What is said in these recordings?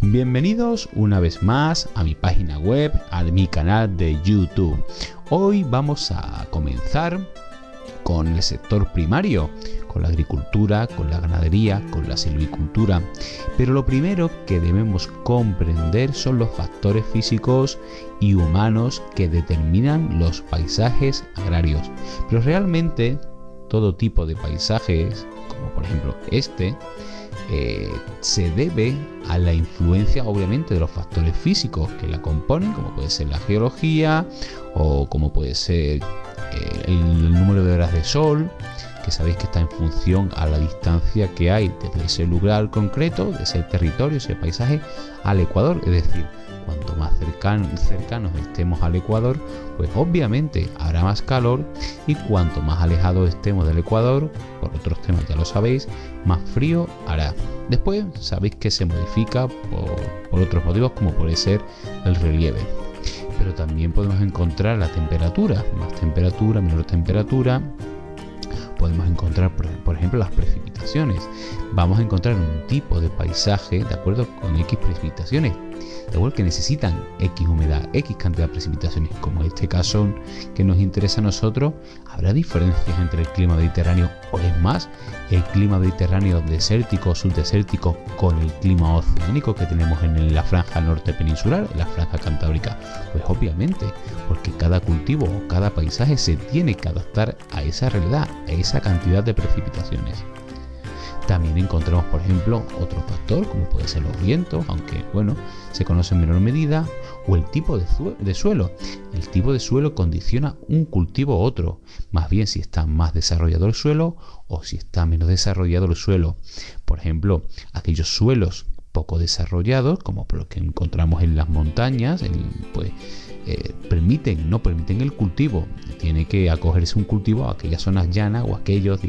Bienvenidos una vez más a mi página web, a mi canal de YouTube. Hoy vamos a comenzar con el sector primario, con la agricultura, con la ganadería, con la silvicultura. Pero lo primero que debemos comprender son los factores físicos y humanos que determinan los paisajes agrarios. Pero realmente todo tipo de paisajes, como por ejemplo se debe a la influencia obviamente de los factores físicos que la componen, como puede ser la geología o como puede ser el número de horas de sol, que sabéis que está en función a la distancia que hay desde ese lugar concreto, de ese territorio, ese paisaje, al ecuador. Es decir, cuanto más cercanos estemos al ecuador, pues obviamente habrá más calor, y cuanto más alejados estemos del ecuador, por otros temas ya lo sabéis, más frío hará. Después sabéis que se modifica por otros motivos, como puede ser el relieve. Pero también podemos encontrar la temperatura, más temperatura, menor temperatura. Podemos encontrar, por ejemplo, las precipitaciones. Vamos a encontrar un tipo de paisaje de acuerdo con X precipitaciones, de acuerdo que necesitan X humedad, X cantidad de precipitaciones. Como en este caso que nos interesa a nosotros, habrá diferencias entre el clima mediterráneo, o es más, el clima mediterráneo desértico o subdesértico con el clima oceánico que tenemos en la franja norte peninsular, en la franja cantábrica. Pues obviamente, porque cada cultivo o cada paisaje se tiene que adaptar a esa realidad, a esa cantidad de precipitaciones. También encontramos, por ejemplo, otro factor, como puede ser los vientos, aunque bueno, se conoce en menor medida, o el tipo de suelo. El tipo de suelo condiciona un cultivo u otro, más bien si está más desarrollado el suelo o si está menos desarrollado el suelo. Por ejemplo, aquellos suelos poco desarrollados, como los que encontramos en las montañas, no permiten el cultivo. Tiene que acogerse un cultivo a aquellas zonas llanas o aquellas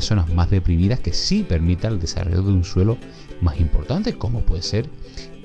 zonas más deprimidas que sí permitan el desarrollo de un suelo más importante, como puede ser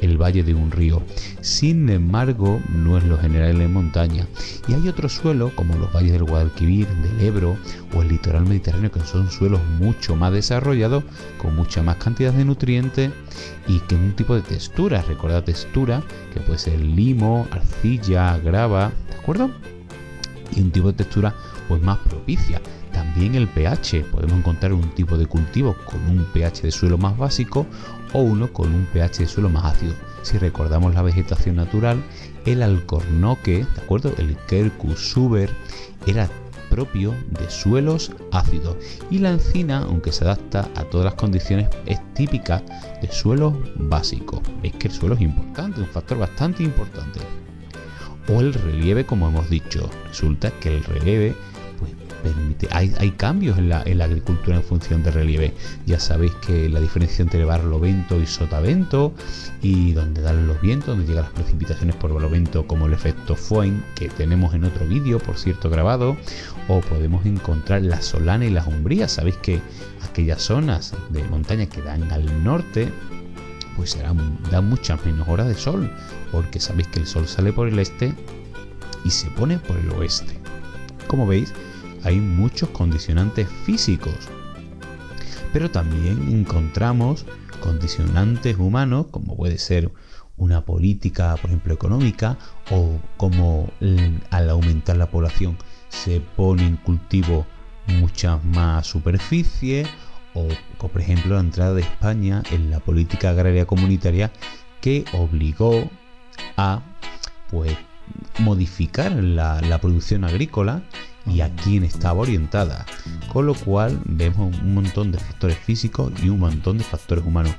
el valle de un río. Sin embargo, no es lo general en la montaña, y hay otros suelos como los valles del Guadalquivir, del Ebro o el litoral mediterráneo, que son suelos mucho más desarrollados, con mucha más cantidad de nutrientes y que un tipo de textura, recuerda textura, que puede ser limo, arcilla, grava, ¿de acuerdo? Y un tipo de textura pues más propicia. También el pH, podemos encontrar un tipo de cultivo con un pH de suelo más básico o uno con un pH de suelo más ácido. Si recordamos la vegetación natural, el alcornoque, ¿de acuerdo? El Quercus suber era propio de suelos ácidos, y la encina, aunque se adapta a todas las condiciones, es típica de suelos básicos. Veis que el suelo es importante, un factor bastante importante. O el relieve, como hemos dicho. Resulta que el relieve permite, hay cambios en la agricultura en función del relieve. Ya sabéis que la diferencia entre barlovento y sotavento, y donde dan los vientos, donde llegan las precipitaciones por barlovento, como el efecto Foehn, que tenemos en otro vídeo, por cierto, grabado. O podemos encontrar la solana y las umbrías. Sabéis que aquellas zonas de montaña que dan al norte, pues dan muchas menos horas de sol, porque sabéis que el sol sale por el este y se pone por el oeste. Como veis, hay muchos condicionantes físicos, pero también encontramos condicionantes humanos, como puede ser una política, por ejemplo, económica, o como al aumentar la población se pone en cultivo mucha más superficie, o por ejemplo la entrada de España en la política agraria comunitaria, que obligó a modificar la producción agrícola y a quién estaba orientada, con lo cual vemos un montón de factores físicos y un montón de factores humanos.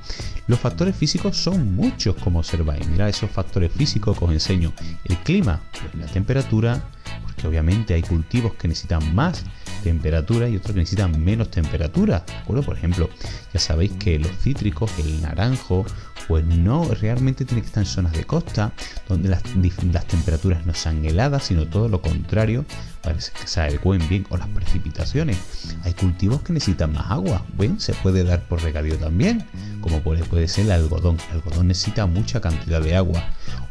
Los factores físicos son muchos, como observáis. Mirad esos factores físicos que os enseño. El clima, la temperatura, porque obviamente hay cultivos que necesitan más temperatura y otros que necesitan menos temperatura, ¿de acuerdo? Por ejemplo, ya sabéis que los cítricos, el naranjo, pues no realmente tiene que estar en zonas de costa, donde las temperaturas no sean heladas, sino todo lo contrario, para que se adecúen bien con las precipitaciones. Hay cultivos que necesitan más agua, ¿ven? Se puede dar por regadío también, como puede ser el algodón. El algodón necesita mucha cantidad de agua.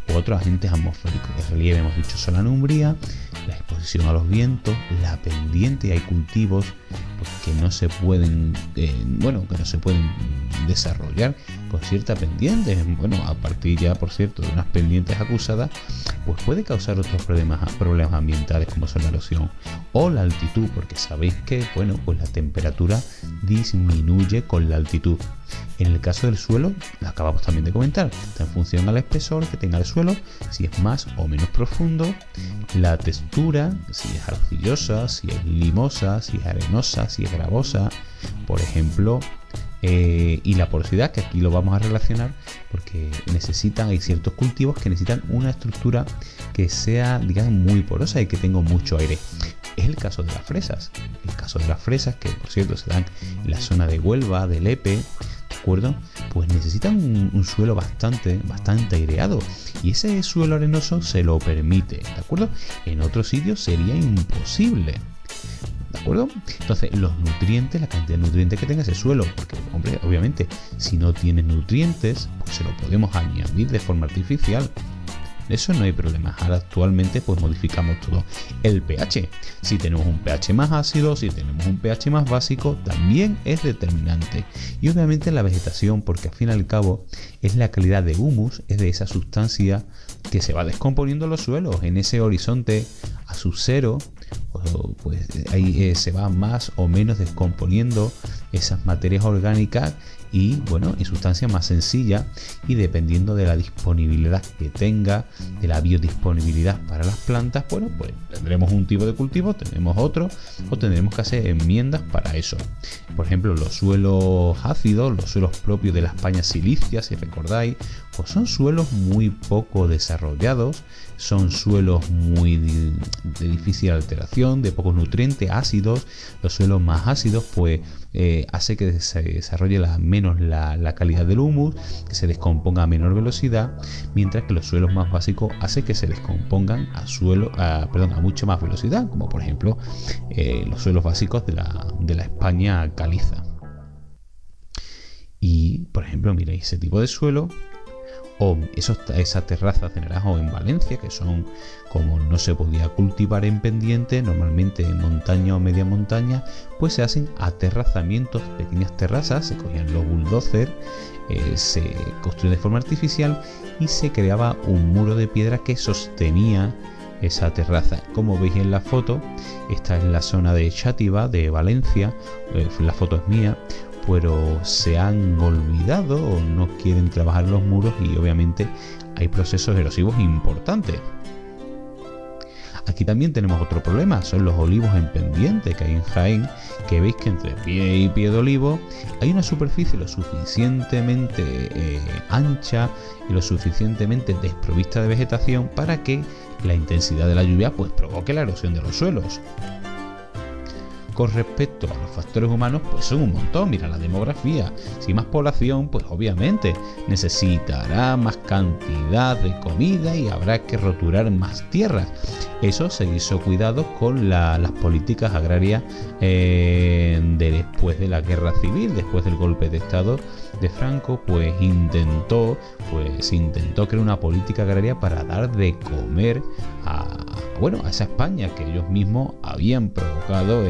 O otros agentes atmosféricos de relieve, hemos dicho solana umbría, la exposición a los vientos, la pendiente. Hay cultivos pues, que no se pueden, que no se pueden desarrollar con cierta pendiente. Bueno, a partir ya, por cierto, de unas pendientes acusadas, pues puede causar otros problemas ambientales como son la erosión o la altitud, porque sabéis que, bueno, pues la temperatura disminuye con la altitud. En el caso del suelo, lo acabamos también de comentar, está en función al espesor que tenga el suelo, si es más o menos profundo, la textura, si es arcillosa, si es limosa, si es arenosa, si es gravosa, por ejemplo, y la porosidad, que aquí lo vamos a relacionar porque hay ciertos cultivos que necesitan una estructura que sea, digamos, muy porosa y que tenga mucho aire. Es el caso de las fresas. El caso de las fresas, que por cierto se dan en la zona de Huelva, de Lepe, ¿de acuerdo? Pues necesitan un suelo bastante aireado. Y ese suelo arenoso se lo permite, ¿de acuerdo? En otros sitios sería imposible. ¿De acuerdo? Entonces, los nutrientes, la cantidad de nutrientes que tenga ese suelo, porque, hombre, obviamente, si no tiene nutrientes, pues se lo podemos añadir de forma artificial. Eso no hay problema. Ahora actualmente pues modificamos todo. El pH. Si tenemos un pH más ácido, si tenemos un pH más básico, también es determinante. Y obviamente la vegetación, porque al fin y al cabo es la calidad de humus, es de esa sustancia que se va descomponiendo en los suelos. En ese horizonte a sub-cero, pues ahí se va más o menos descomponiendo esas materias orgánicas y bueno, en sustancia más sencilla, y dependiendo de la disponibilidad que tenga, de la biodisponibilidad para las plantas, bueno, pues tendremos un tipo de cultivo, tendremos otro, o tendremos que hacer enmiendas para eso. Por ejemplo, los suelos ácidos, los suelos propios de la España silicia, si recordáis, pues son suelos muy poco desarrollados, son suelos muy de difícil alteración, de pocos nutrientes, ácidos. Los suelos más ácidos pues hace que se desarrolle menos la calidad del humus, que se descomponga a menor velocidad, mientras que los suelos más básicos hace que se descompongan a mucha más velocidad, como por ejemplo los suelos básicos de la España caliza. Y por ejemplo, miréis ese tipo de suelo, o esas terrazas de Naranjo en Valencia, que son, como no se podía cultivar en pendiente, normalmente en montaña o media montaña, pues se hacen aterrazamientos, pequeñas terrazas, se cogían los bulldozers, se construye de forma artificial y se creaba un muro de piedra que sostenía esa terraza. Como veis en la foto, esta es la zona de Xàtiva, de Valencia, la foto es mía, pero se han olvidado o no quieren trabajar los muros y obviamente hay procesos erosivos importantes. Aquí también tenemos otro problema, son los olivos en pendiente que hay en Jaén, que veis que entre pie y pie de olivo hay una superficie lo suficientemente ancha y lo suficientemente desprovista de vegetación para que la intensidad de la lluvia pues provoque la erosión de los suelos. Con respecto a los factores humanos, pues son un montón. Mira la demografía. Si más población, pues obviamente necesitará más cantidad de comida y habrá que roturar más tierras. Eso se hizo cuidado con las políticas agrarias después de la guerra civil, después del golpe de estado de Franco, pues intentó crear una política agraria para dar de comer a esa España que ellos mismos habían provocado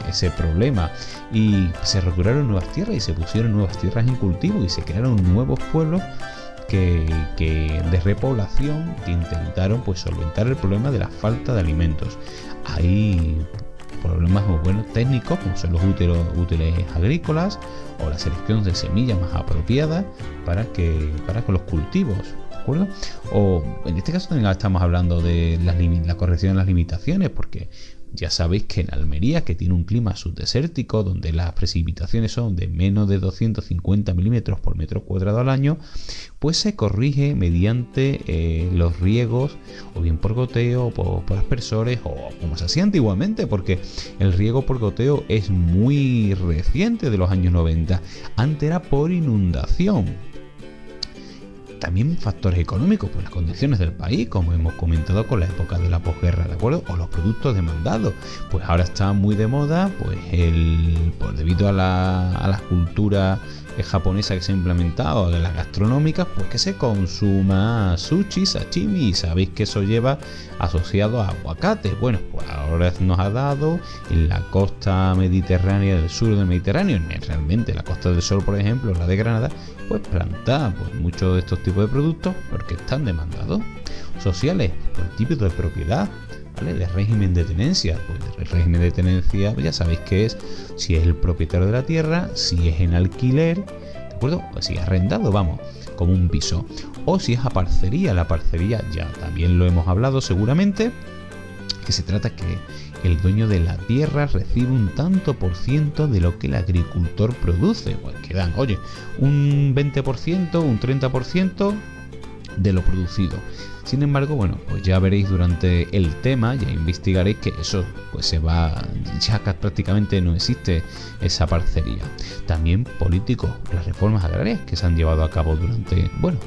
ese problema, y se recuperaron nuevas tierras y se pusieron nuevas tierras en cultivo y se crearon nuevos pueblos de repoblación que intentaron pues solventar el problema de la falta de alimentos. Hay problemas técnicos como son los útiles agrícolas o la selección de semillas más apropiadas para con los cultivos, ¿de acuerdo? O en este caso también estamos hablando de la corrección de las limitaciones, porque ya sabéis que en Almería, que tiene un clima subdesértico donde las precipitaciones son de menos de 250 milímetros por metro cuadrado al año, pues se corrige mediante los riegos, o bien por goteo, o por aspersores, o como se hacía antiguamente, porque el riego por goteo es muy reciente, de los años 90. Antes era por inundación. También factores económicos, pues las condiciones del país, como hemos comentado con la época de la posguerra, ¿de acuerdo? O los productos demandados. Pues ahora está muy de moda, pues debido a las culturas japonesa que se ha implementado, de las gastronómicas, pues que se consuma sushi, sashimi, y sabéis que eso lleva asociado a aguacate. Bueno, pues ahora nos ha dado en la costa mediterránea del sur del Mediterráneo, realmente la Costa del Sol, por ejemplo, la de Granada, pues plantar pues muchos de estos tipos de productos porque están demandados. Sociales, pues tipos de propiedad, ¿vale? De régimen de tenencia, pues el régimen de tenencia ya sabéis que es si es el propietario de la tierra, si es en alquiler, ¿de acuerdo? O si es arrendado, vamos, como un piso, o si es a parcería. La parcería ya también lo hemos hablado seguramente, que se trata que el dueño de la tierra recibe un tanto por ciento de lo que el agricultor produce, pues que dan, oye, un 20%, un 30% de lo producido. Sin embargo, bueno, pues ya veréis durante el tema, ya investigaréis que eso pues se va, ya prácticamente no existe esa parcería. También políticos, las reformas agrarias que se han llevado a cabo durante, bueno,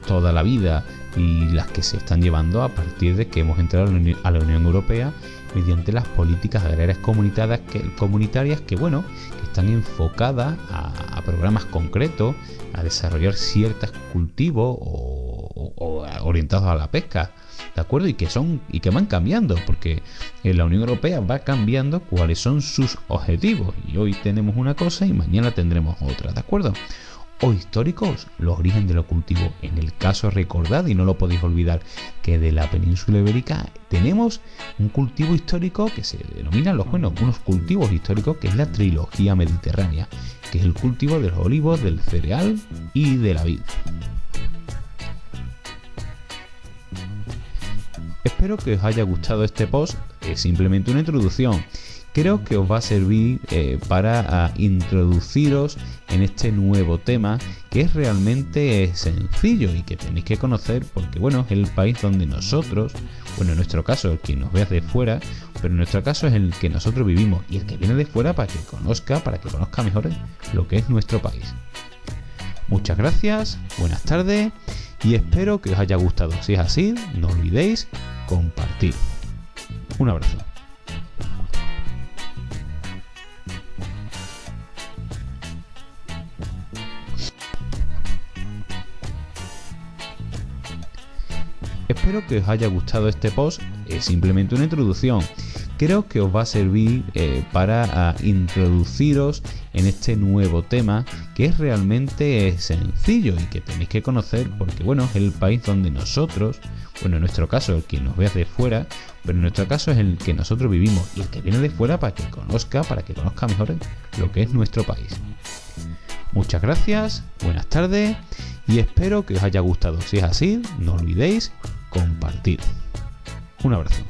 toda la vida y las que se están llevando a partir de que hemos entrado a la Unión Europea mediante las políticas agrarias comunitarias que, bueno, que están enfocadas a programas concretos, a desarrollar ciertos cultivos o orientados a la pesca, ¿de acuerdo? Y que van cambiando, porque en la Unión Europea va cambiando cuáles son sus objetivos, y hoy tenemos una cosa y mañana tendremos otra, ¿de acuerdo? O históricos, los orígenes de los cultivos. En el caso, recordad, y no lo podéis olvidar, que de la península ibérica tenemos un cultivo histórico que se denomina unos cultivos históricos, que es la trilogía mediterránea, que es el cultivo de los olivos, del cereal y de la vid. Espero que os haya gustado este post, es simplemente una introducción. Creo que os va a servir para introduciros en este nuevo tema, que es realmente sencillo y que tenéis que conocer porque, bueno, es el país donde nosotros, bueno, en nuestro caso, el que nos vea de fuera, pero en nuestro caso es el que nosotros vivimos, y el que viene de fuera para que conozca mejor lo que es nuestro país. Muchas gracias, buenas tardes, y espero que os haya gustado. Si es así, no olvidéis compartir. Un abrazo. Espero que os haya gustado este post, es simplemente una introducción. Creo que os va a servir para introduciros en este nuevo tema, que es realmente sencillo y que tenéis que conocer porque, bueno, es el país donde nosotros, bueno, en nuestro caso, el que nos vea de fuera, pero en nuestro caso es el que nosotros vivimos, y el que viene de fuera para que conozca mejor lo que es nuestro país. Muchas gracias, buenas tardes, y espero que os haya gustado. Si es así, no olvidéis compartir. Un abrazo.